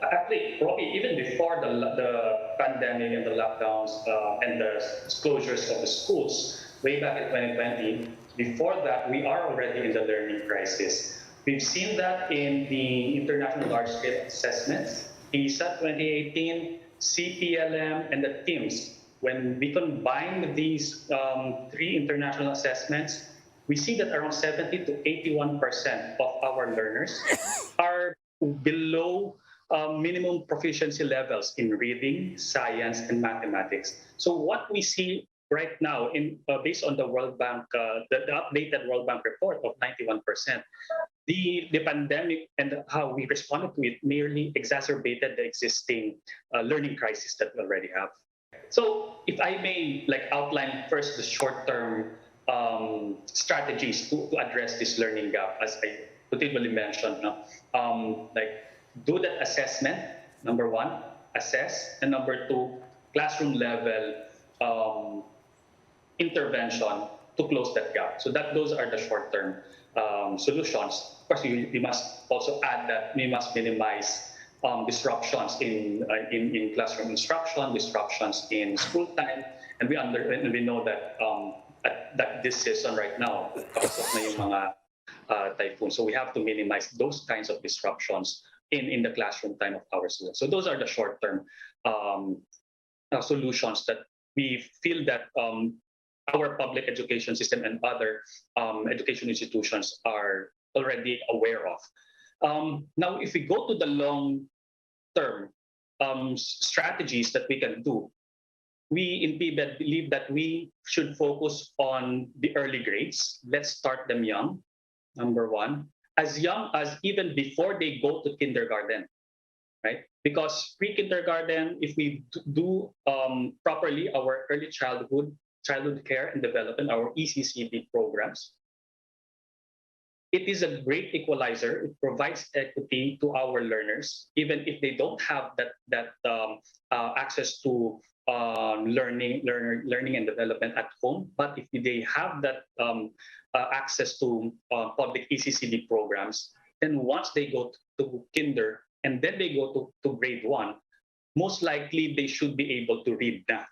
actually, probably even before the pandemic and the lockdowns and the closures of the schools, way back in 2020, before that, we are already in the learning crisis. We've seen that in the international large-scale assessments, PISA 2018, CPLM, and the TIMSS. When we combine these three international assessments, we see that around 70 to 81% of our learners are below minimum proficiency levels in reading, science, and mathematics. So what we see right now, based on the World Bank, the updated World Bank report of 91%, the pandemic and how we responded to it merely exacerbated the existing learning crisis that we already have. So if I may outline first the short-term strategies to address this learning gap, as I continually mentioned, no? Do that assessment, number one, assess, and number two, classroom level intervention to close that gap. So those are the short-term solutions. Of course, we must also add that we must minimize disruptions in classroom instruction, disruptions in school time, and we know that that this season right now, kapasok na yung mga typhoon. So we have to minimize those kinds of disruptions in the classroom time of our students. So those are the short-term solutions that we feel that our public education system and other education institutions are already aware of. Now, if we go to the long-term strategies that we can do, we in PBED believe that we should focus on the early grades. Let's start them young, number one, as young as even before they go to kindergarten, right? Because pre-kindergarten, if we do properly our early childhood care and development, our ECCD programs, it is a great equalizer. It provides equity to our learners, even if they don't have that access to learning and development at home. But if they have that access to public ECCD programs, then once they go to kinder and then they go to grade 1, most likely they should be able to read na.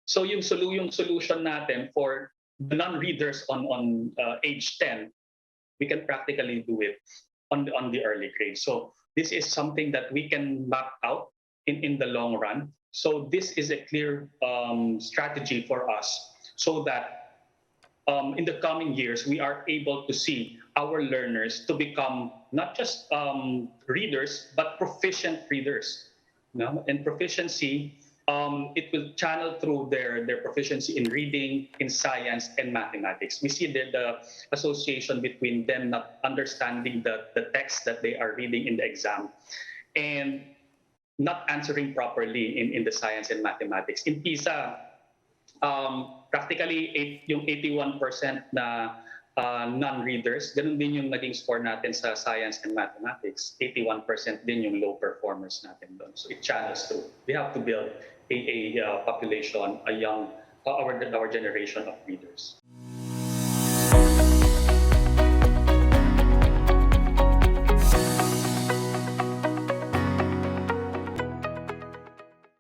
So yung solution natin for the non-readers on age 10, we can practically do it on the early grade. So this is something that we can map out in the long run. So this is a clear strategy for us so that in the coming years, we are able to see our learners to become not just readers, but proficient readers. No? And proficiency, it will channel through their proficiency in reading, in science, and mathematics. We see the association between them not understanding the text that they are reading in the exam and not answering properly in the science and mathematics. In PISA, practically yung 81% na non-readers, ganun din yung naging score natin sa science and mathematics. 81% din yung low performers natin doon. So it channels through. We have to build a population, our generation of readers.